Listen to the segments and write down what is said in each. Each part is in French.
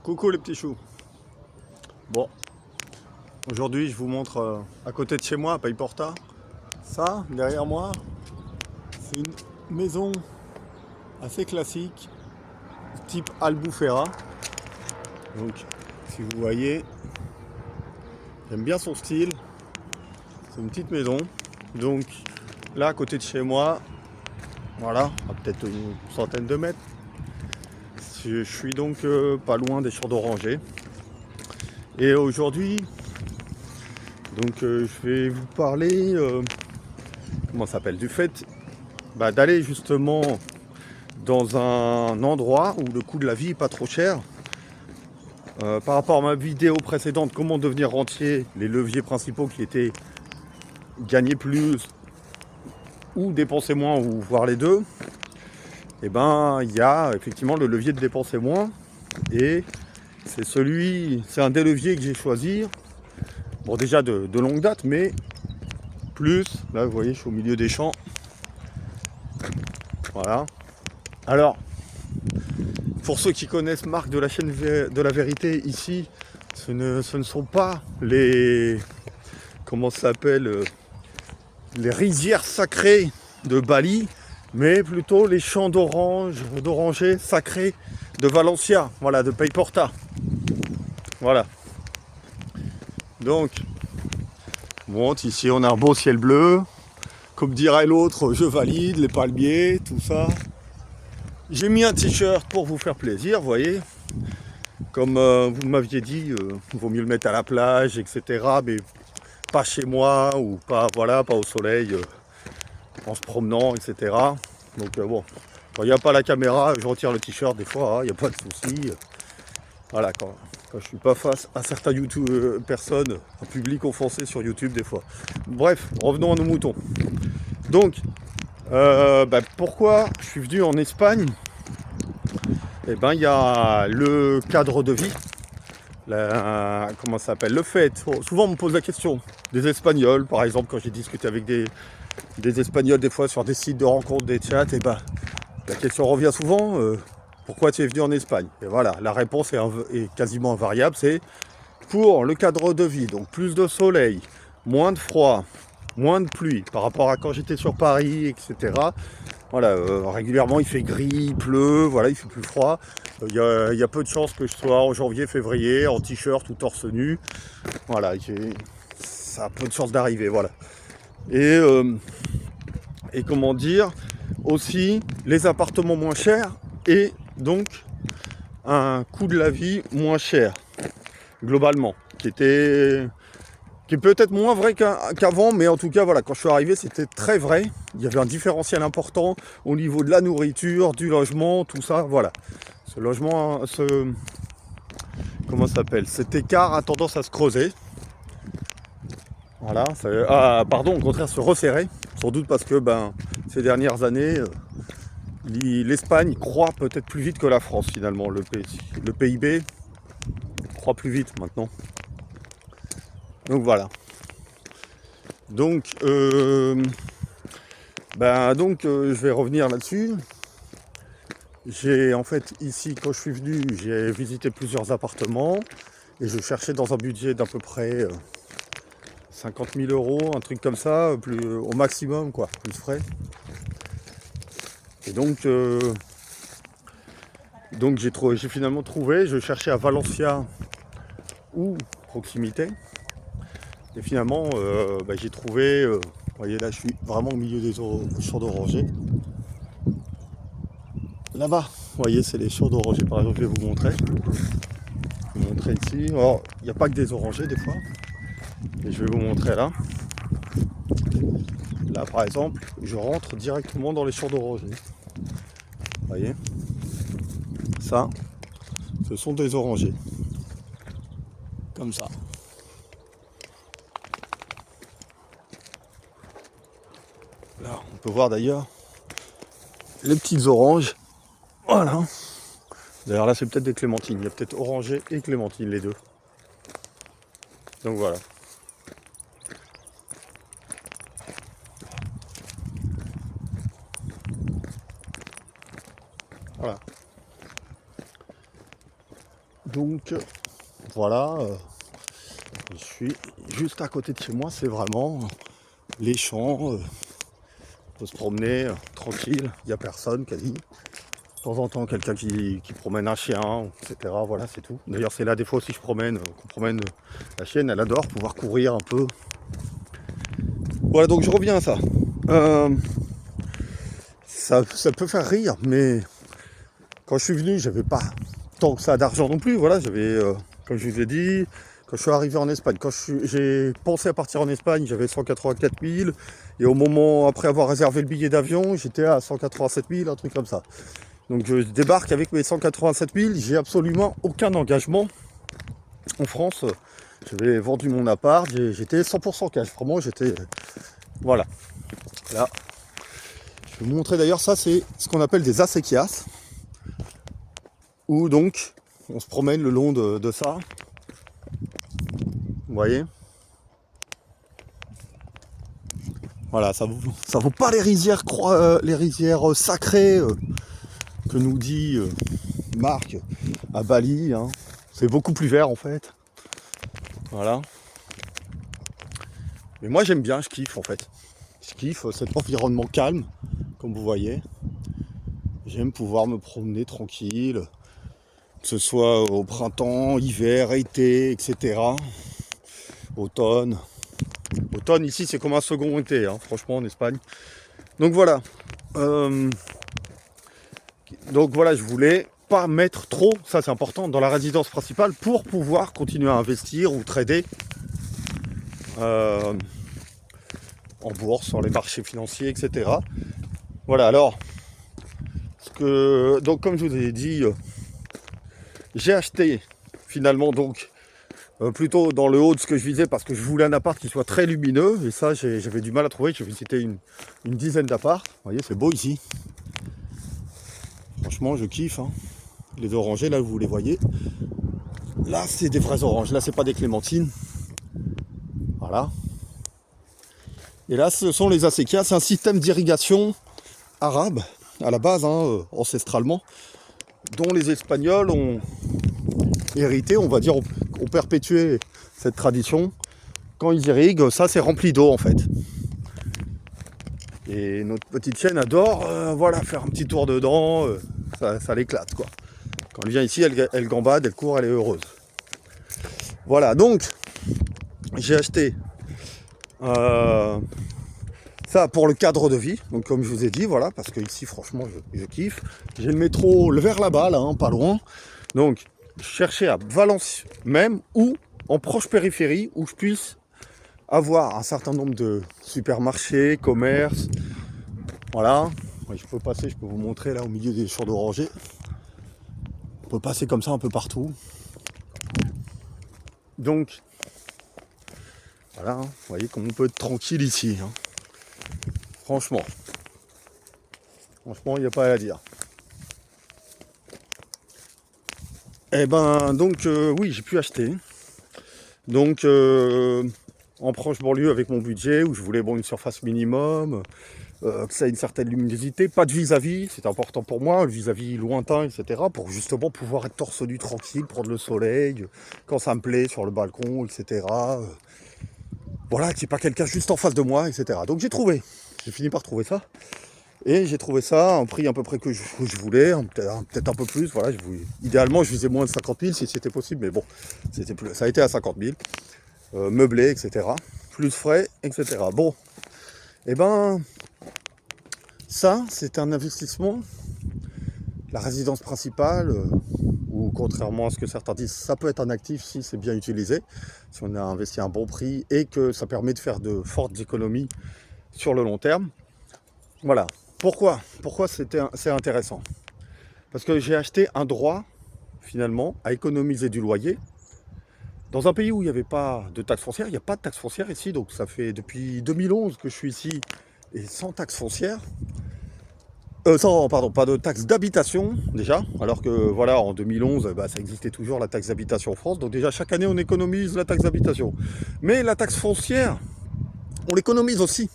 Coucou les petits choux. Bon, aujourd'hui je vous montre à côté de chez moi, à Payporta. Ça, derrière moi, c'est une maison assez classique, type Albufera. Donc, si vous voyez, j'aime bien son style. C'est une petite maison. Donc, là, à côté de chez moi, voilà, à peut-être une centaine de mètres. Je suis donc pas loin des champs d'orangers. Et aujourd'hui, donc je vais vous parler, comment ça s'appelle, du fait d'aller justement dans un endroit où le coût de la vie n'est pas trop cher. Par rapport à ma vidéo précédente, comment devenir rentier, les leviers principaux qui étaient gagner plus ou dépenser moins, ou voir les deux, et ben il y a effectivement le levier de dépenser moins, et c'est un des leviers que j'ai choisi. Bon, déjà de longue date, mais plus, là vous voyez, je suis au milieu des champs. Voilà. Alors, pour ceux qui connaissent Marc de la chaîne de la vérité, ici, ce ne sont pas les, comment ça s'appelle, les rizières sacrées de Bali, mais plutôt les champs d'orangers sacrés de Valencia, voilà, de Payporta. Voilà. Donc, bon, ici on a un beau ciel bleu. Comme dirait l'autre, je valide, les palmiers, tout ça. J'ai mis un t-shirt pour vous faire plaisir, vous voyez. Comme vous m'aviez dit, il vaut mieux le mettre à la plage, etc. Mais pas chez moi, ou pas, voilà, pas au soleil, en se promenant, etc. Donc bon, quand il n'y a pas la caméra, je retire le t-shirt des fois, il n'y a pas de souci. Voilà, quand je suis pas face à certains YouTube, personnes, un public offensé sur YouTube des fois. Bref, revenons à nos moutons. Donc, pourquoi je suis venu en Espagne? Eh ben, il y a le cadre de vie, comment ça s'appelle, le fait. Souvent, on me pose la question des Espagnols, par exemple, quand j'ai discuté avec des Espagnols des fois sur des sites de rencontres, des chats, et la question revient souvent. Pourquoi tu es venu en Espagne? Et voilà, la réponse est quasiment invariable, c'est pour le cadre de vie, donc plus de soleil, moins de froid, moins de pluie par rapport à quand j'étais sur Paris, etc. Voilà, régulièrement il fait gris, il pleut, voilà, il fait plus froid. Il y a peu de chances que je sois en janvier, février, en t-shirt ou torse nu. Voilà, ça a peu de chances d'arriver, voilà. Et comment dire, aussi les appartements moins chers et donc un coût de la vie moins cher, globalement, qui est peut-être moins vrai qu'avant, mais en tout cas, voilà, quand je suis arrivé, c'était très vrai. Il y avait un différentiel important au niveau de la nourriture, du logement, tout ça, voilà. Ce logement, comment ça s'appelle? Cet écart a tendance à se creuser. Voilà, au contraire, se resserrer. Sans doute parce que, ces dernières années, l'Espagne croît peut-être plus vite que la France, finalement. Le PIB croît plus vite maintenant. Donc voilà. Donc, je vais revenir là-dessus. J'ai en fait ici, quand je suis venu, j'ai visité plusieurs appartements et je cherchais dans un budget d'à peu près 50 000 euros, un truc comme ça, au maximum, quoi, plus frais. Et donc j'ai finalement trouvé, je cherchais à Valencia ou proximité. Et finalement, j'ai trouvé, vous voyez là, je suis vraiment au milieu des champs d'orangers. Là-bas, vous voyez, c'est les champs d'orangers, par exemple, je vais vous montrer. Je vais vous montrer ici. Alors, il n'y a pas que des orangers des fois. Et je vais vous montrer là. Là, par exemple, je rentre directement dans les champs d'orangers. Vous voyez, ça, ce sont des orangers. Comme ça. Là, on peut voir d'ailleurs les petites oranges. Voilà. D'ailleurs, là, c'est peut-être des clémentines. Il y a peut-être orangers et clémentines, les deux. Donc voilà. Voilà. Donc voilà, je suis juste à côté de chez moi, c'est vraiment les champs, on peut se promener tranquille, il n'y a personne quasi. De temps en temps quelqu'un qui promène un chien, etc. Voilà, c'est tout. D'ailleurs c'est là des fois aussi qu'on promène la chienne, elle adore pouvoir courir un peu. Voilà, donc je reviens à ça. Ça peut faire rire, mais quand je suis venu, j'avais pas tant que ça d'argent non plus. Voilà, j'avais, comme je vous ai dit, quand je suis arrivé en Espagne, j'ai pensé à partir en Espagne, j'avais 184 000. Et au moment, après avoir réservé le billet d'avion, j'étais à 187 000, un truc comme ça. Donc je débarque avec mes 187 000, j'ai absolument aucun engagement. En France, j'avais vendu mon appart, j'étais 100% cash. Vraiment, j'étais... Voilà. Là. Je vais vous montrer d'ailleurs, ça c'est ce qu'on appelle des acequias. Où donc, on se promène le long de ça. Vous voyez ? Voilà, ça vaut pas les rizières sacrées que nous dit Marc à Bali. Hein. C'est beaucoup plus vert en fait. Voilà. Mais moi j'aime bien, je kiffe en fait. Je kiffe cet environnement calme, comme vous voyez. J'aime pouvoir me promener tranquille, que ce soit au printemps, hiver, été, etc. Automne. Automne ici c'est comme un second été, hein, franchement en Espagne. Donc voilà. Donc voilà, je voulais pas mettre trop, ça c'est important, dans la résidence principale pour pouvoir continuer à investir ou trader en bourse, sur les marchés financiers, etc. Voilà, alors, donc comme je vous ai dit, j'ai acheté finalement donc plutôt dans le haut de ce que je visais parce que je voulais un appart qui soit très lumineux et ça j'avais du mal à trouver. J'ai visité une dizaine d'apparts. Vous voyez, c'est beau ici. Franchement, je kiffe. Hein. Les orangers, là, vous les voyez. Là, c'est des vrais oranges. Là, c'est pas des clémentines. Voilà. Et là, ce sont les acéquias. C'est un système d'irrigation arabe, à la base, hein, ancestralement, dont les Espagnols ont hérité, on va dire, ont perpétué cette tradition. Quand ils irriguent, ça, c'est rempli d'eau, en fait. Et notre petite chienne adore, voilà, faire un petit tour dedans. Ça l'éclate, quoi. Quand elle vient ici, elle gambade, elle court, elle est heureuse. Voilà, donc, j'ai acheté ça pour le cadre de vie. Donc, comme je vous ai dit, voilà, parce que ici, franchement, je kiffe. J'ai le métro vers là-bas, là, hein, pas loin. Donc, je cherchais à Valence même, ou en proche périphérie, où je puisse avoir un certain nombre de supermarchés, commerces. Voilà. Oui, je peux passer, je peux vous montrer là au milieu des champs d'orangers. On peut passer comme ça un peu partout. Donc, voilà, hein, vous voyez comme on peut être tranquille ici. Hein. Franchement, il n'y a pas à dire. Eh ben, donc, oui, j'ai pu acheter. Donc, en proche banlieue avec mon budget, où je voulais une surface minimum, que ça ait une certaine luminosité, pas de vis-à-vis, c'est important pour moi, le vis-à-vis lointain, etc., pour justement pouvoir être torse nu tranquille, prendre le soleil, quand ça me plaît, sur le balcon, etc. Voilà, qu'il n'y ait pas quelqu'un juste en face de moi, etc. Donc j'ai fini par trouver ça, et j'ai trouvé ça à un prix à peu près que je voulais, peut-être un peu plus, voilà, idéalement je visais moins de 50 000 si c'était possible, mais bon, ça a été à 50 000, meublé, etc., plus frais, etc. Bon, et ben... Ça, c'est un investissement. La résidence principale, ou contrairement à ce que certains disent, ça peut être un actif si c'est bien utilisé, si on a investi un bon prix et que ça permet de faire de fortes économies sur le long terme. Voilà. Pourquoi c'est intéressant? Parce que j'ai acheté un droit, finalement, à économiser du loyer. Dans un pays où il n'y avait pas de taxe foncière, il n'y a pas de taxe foncière ici, donc ça fait depuis 2011 que je suis ici et sans taxe foncière. Pas de taxe d'habitation déjà, alors que voilà, en 2011, ça existait toujours la taxe d'habitation en France, donc déjà chaque année on économise la taxe d'habitation. Mais la taxe foncière, on l'économise aussi,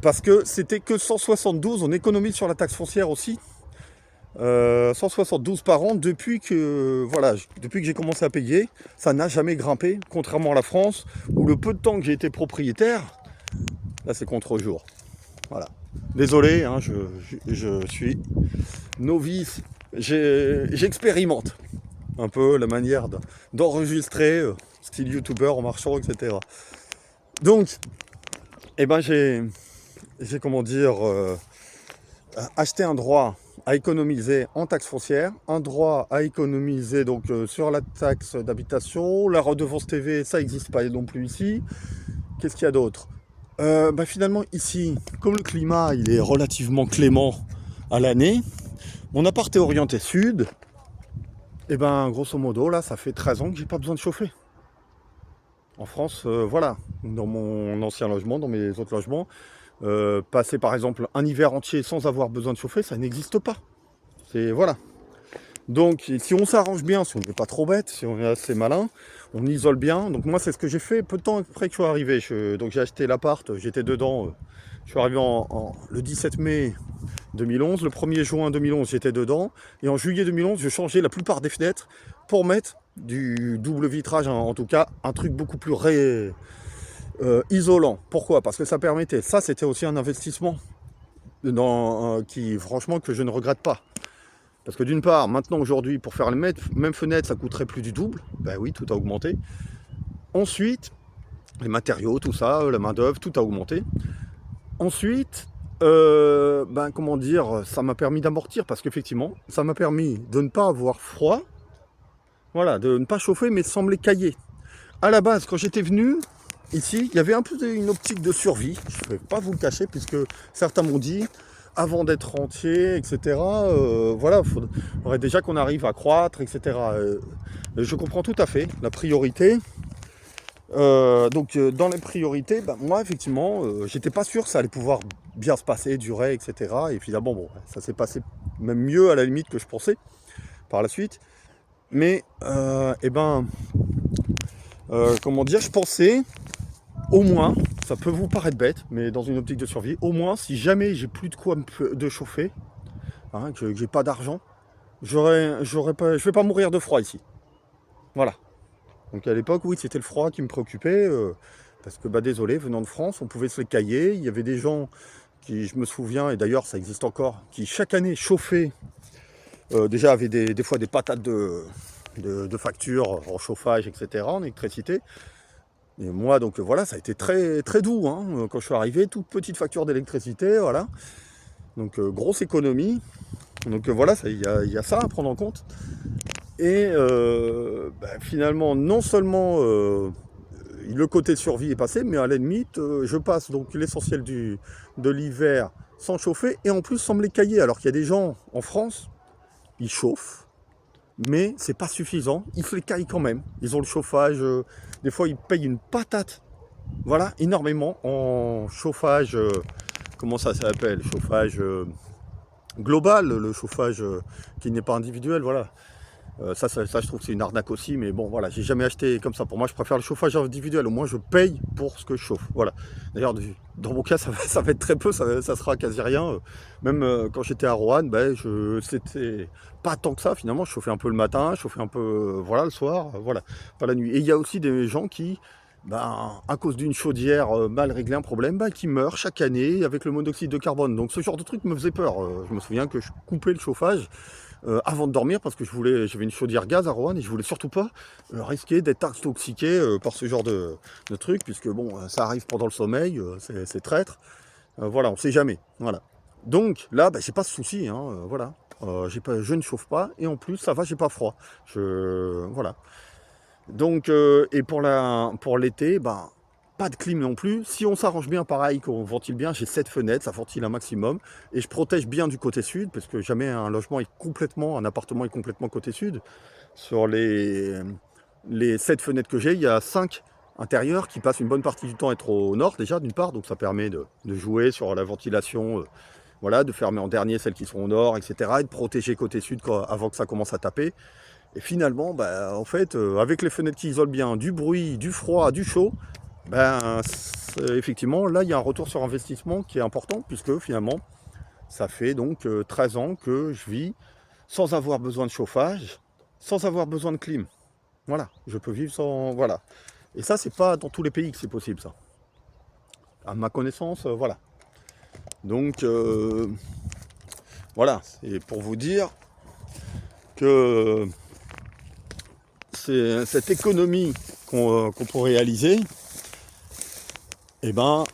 parce que c'était que 172, on économise sur la taxe foncière aussi, 172 par an depuis que j'ai commencé à payer. Ça n'a jamais grimpé, contrairement à la France, où le peu de temps que j'ai été propriétaire, là c'est contre-jour. Voilà. Désolé, hein, je suis novice, j'expérimente un peu la manière d'enregistrer, style youtubeur en marchant, etc. Donc, eh ben j'ai comment dire, acheté un droit à économiser en taxe foncière, un droit à économiser donc sur la taxe d'habitation, la redevance TV, ça n'existe pas non plus ici. Qu'est-ce qu'il y a d'autre? Finalement ici, comme le climat il est relativement clément à l'année, mon appart est orienté sud, et ben grosso modo là ça fait 13 ans que j'ai pas besoin de chauffer. En France, voilà, dans mon ancien logement, dans mes autres logements, passer par exemple un hiver entier sans avoir besoin de chauffer, ça n'existe pas. C'est voilà. Donc si on s'arrange bien, si on n'est pas trop bête, si on est assez malin, on isole bien. Donc moi c'est ce que j'ai fait peu de temps après que je sois arrivé. Donc j'ai acheté l'appart, j'étais dedans. Je suis arrivé le 17 mai 2011, le 1er juin 2011 j'étais dedans. Et en juillet 2011 je changeais la plupart des fenêtres pour mettre du double vitrage, hein, en tout cas un truc beaucoup plus isolant. Pourquoi? Parce que ça permettait, ça c'était aussi un investissement qui franchement que je ne regrette pas. Parce que d'une part, maintenant aujourd'hui, pour faire les mêmes fenêtres, ça coûterait plus du double. Ben oui, tout a augmenté. Ensuite, les matériaux, tout ça, la main d'œuvre, tout a augmenté. Ensuite, comment dire, ça m'a permis d'amortir parce qu'effectivement, ça m'a permis de ne pas avoir froid, voilà, de ne pas chauffer, mais de sembler cailler. À la base, quand j'étais venu ici, il y avait un peu une optique de survie. Je ne vais pas vous le cacher, puisque certains m'ont dit, avant d'être rentier, etc., voilà, il faudrait déjà qu'on arrive à croître, etc. Je comprends tout à fait la priorité. Dans les priorités, moi, effectivement, j'étais pas sûr que ça allait pouvoir bien se passer, durer, etc. Et finalement, bon, ça s'est passé même mieux à la limite que je pensais par la suite. Mais, comment dire, je pensais, au moins, ça peut vous paraître bête, mais dans une optique de survie, au moins, si jamais j'ai plus de quoi de chauffer, hein, que j'ai pas d'argent, je vais pas mourir de froid ici. Voilà. Donc à l'époque, oui, c'était le froid qui me préoccupait, parce que, désolé, venant de France, on pouvait se les cailler. Il y avait des gens qui, je me souviens, et d'ailleurs ça existe encore, qui chaque année chauffaient, déjà avaient des fois des patates de factures en chauffage, etc., en électricité. Et moi, donc voilà, ça a été très, très doux, hein, quand je suis arrivé, toute petite facture d'électricité, voilà. Donc grosse économie. Donc voilà, il y a ça à prendre en compte. Et finalement, non seulement le côté survie est passé, mais à la limite, je passe donc l'essentiel de l'hiver sans chauffer, et en plus sans me les cailler. Alors qu'il y a des gens en France, ils chauffent, mais c'est pas suffisant, ils se les caillent quand même. Ils ont le chauffage, des fois ils payent une patate, voilà, énormément en chauffage, comment ça s'appelle, chauffage global, le chauffage qui n'est pas individuel, voilà. Ça, je trouve que c'est une arnaque aussi, mais bon, voilà, j'ai jamais acheté comme ça. Pour moi, je préfère le chauffage individuel. Au moins, je paye pour ce que je chauffe. Voilà. D'ailleurs, dans mon cas, ça va être très peu, ça sera quasi rien. Même quand j'étais à Roanne, c'était pas tant que ça. Finalement, je chauffais un peu le matin, je chauffais un peu, voilà, le soir, voilà, pas la nuit. Et il y a aussi des gens qui, à cause d'une chaudière mal réglée, un problème, qui meurent chaque année avec le monoxyde de carbone. Donc, ce genre de truc me faisait peur. Je me souviens que je coupais le chauffage avant de dormir, parce que j'avais une chaudière gaz à Roanne et je voulais surtout pas risquer d'être intoxiqué par ce genre de truc, puisque bon, ça arrive pendant le sommeil, c'est traître. Voilà, on sait jamais. Voilà. Donc là, j'ai pas ce souci, hein, voilà. Je ne chauffe pas, et en plus ça va, j'ai pas froid. Voilà. Donc et pour l'été, pas de clim non plus. Si on s'arrange bien, pareil, qu'on ventile bien, j'ai 7 fenêtres, ça ventile un maximum. Et je protège bien du côté sud, parce que jamais un appartement est complètement côté sud. Sur les 7 fenêtres que j'ai, il y a 5 intérieures qui passent une bonne partie du temps à être au nord déjà, d'une part. Donc ça permet de jouer sur la ventilation, voilà, de fermer en dernier celles qui sont au nord, etc. Et de protéger côté sud avant que ça commence à taper. Et finalement, en fait, avec les fenêtres qui isolent bien du bruit, du froid, du chaud, effectivement, là, il y a un retour sur investissement qui est important, puisque finalement, ça fait donc 13 ans que je vis sans avoir besoin de chauffage, sans avoir besoin de clim. Voilà, je peux vivre sans... Voilà. Et ça, c'est pas dans tous les pays que c'est possible, ça. À ma connaissance, voilà. Donc, voilà, c'est pour vous dire que c'est cette économie qu'on peut réaliser, eh ben,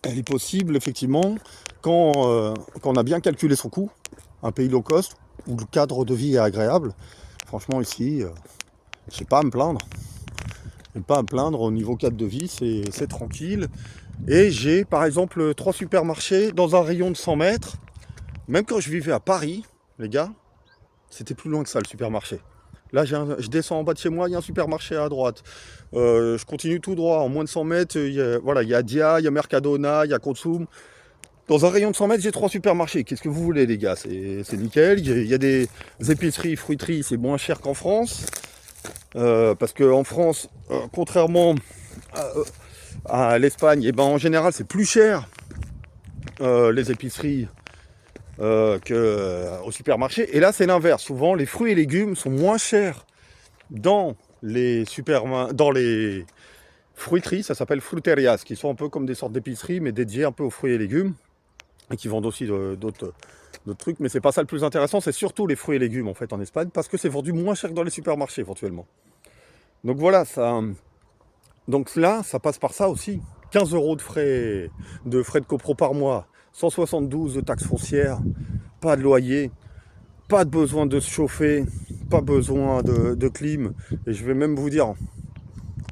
elle est possible, effectivement, quand on a bien calculé son coût, un pays low cost, où le cadre de vie est agréable. Franchement, ici, je n'ai pas à me plaindre. Je n'ai pas à me plaindre au niveau cadre de vie, c'est tranquille. Et j'ai, par exemple, 3 supermarchés dans un rayon de 100 mètres. Même quand je vivais à Paris, les gars, c'était plus loin que ça, le supermarché. Là, je descends en bas de chez moi, il y a un supermarché à droite. Je continue tout droit, en moins de 100 mètres, voilà, il y a Dia, il y a Mercadona, il y a Consum. Dans un rayon de 100 mètres, j'ai 3 supermarchés. Qu'est-ce que vous voulez, les gars? C'est nickel. Il y a des épiceries, fruiteries, c'est moins cher qu'en France. Parce qu'en France, contrairement à l'Espagne, eh ben, en général, c'est plus cher les épiceries qu'au supermarché. Et là, c'est l'inverse. Souvent, les fruits et légumes sont moins chers dans les fruiteries, ça s'appelle fruterias, qui sont un peu comme des sortes d'épiceries, mais dédiées un peu aux fruits et légumes, et qui vendent aussi d'autres trucs. Mais c'est pas ça le plus intéressant, c'est surtout les fruits et légumes en fait en Espagne, parce que c'est vendu moins cher que dans les supermarchés éventuellement. Donc voilà, donc là, ça passe par ça aussi. 15 € de frais de copro par mois, 172 de taxes foncières, pas de loyer, pas de besoin de se chauffer, pas besoin de clim. Et je vais même vous dire,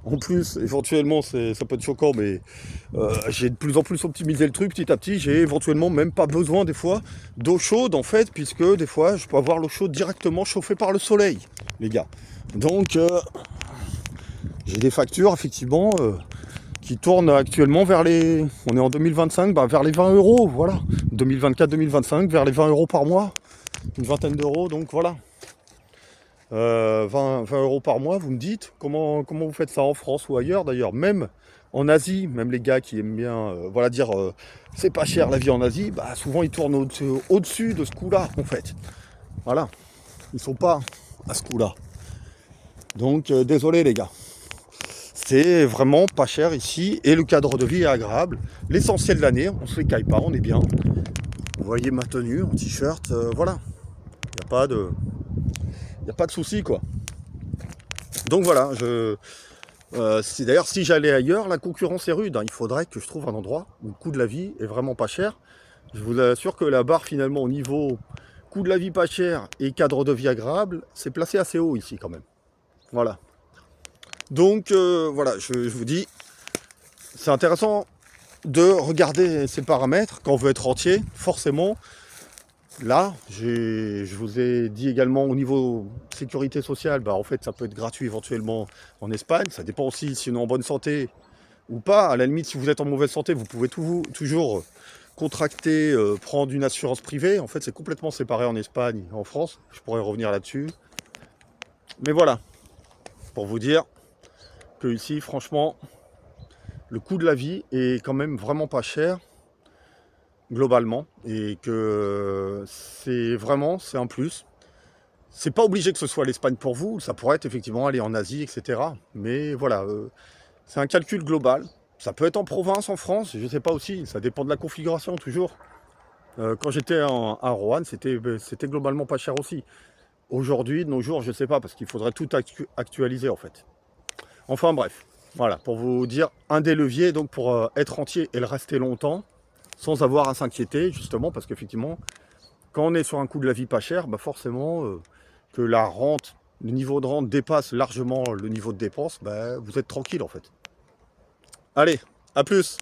en plus, éventuellement, ça peut être choquant, mais j'ai de plus en plus optimisé le truc petit à petit. J'ai éventuellement même pas besoin des fois d'eau chaude en fait, puisque des fois je peux avoir l'eau chaude directement chauffée par le soleil, les gars. Donc j'ai des factures effectivement qui tournent actuellement vers les... On est en 2025, vers les 20 €, voilà. 2024-2025, vers les 20 € par mois. Une vingtaine d'euros, donc voilà. 20 € par mois, vous me dites, comment vous faites ça en France ou ailleurs d'ailleurs, même en Asie, même les gars qui aiment bien voilà, dire c'est pas cher la vie en Asie, souvent ils tournent au-dessus de ce coup-là en fait. Voilà, ils sont pas à ce coup-là. Donc désolé les gars, c'est vraiment pas cher ici et le cadre de vie est agréable. L'essentiel de l'année, on se les caille pas, on est bien. Vous voyez ma tenue en t-shirt, voilà, il n'y a pas de... Il n'y a pas de souci quoi. Donc voilà, d'ailleurs si j'allais ailleurs, la concurrence est rude. Hein. Il faudrait que je trouve un endroit où le coût de la vie est vraiment pas cher. Je vous assure que la barre finalement au niveau coût de la vie pas cher et cadre de vie agréable, c'est placé assez haut ici quand même. Voilà. Donc voilà, je vous dis, c'est intéressant de regarder ces paramètres quand on veut être rentier, forcément. Là, je vous ai dit également au niveau sécurité sociale, en fait ça peut être gratuit éventuellement en Espagne, ça dépend aussi si on est en bonne santé ou pas. À la limite, si vous êtes en mauvaise santé, vous pouvez toujours contracter, prendre une assurance privée. En fait, c'est complètement séparé en Espagne et en France, je pourrais revenir là-dessus. Mais voilà, pour vous dire que ici, franchement, le coût de la vie est quand même vraiment pas cher. Globalement, et que c'est un plus. C'est pas obligé que ce soit l'Espagne pour vous, ça pourrait être effectivement aller en Asie, etc. Mais voilà, c'est un calcul global. Ça peut être en province, en France, je sais pas aussi, ça dépend de la configuration toujours. Quand j'étais à Roanne, c'était globalement pas cher aussi. Aujourd'hui, de nos jours, je sais pas, parce qu'il faudrait tout actualiser en fait. Enfin bref, voilà, pour vous dire, un des leviers donc pour être entier et le rester longtemps, sans avoir à s'inquiéter, justement, parce qu'effectivement, quand on est sur un coût de la vie pas cher, forcément, que la rente, le niveau de rente dépasse largement le niveau de dépense, vous êtes tranquille en fait. Allez, à plus!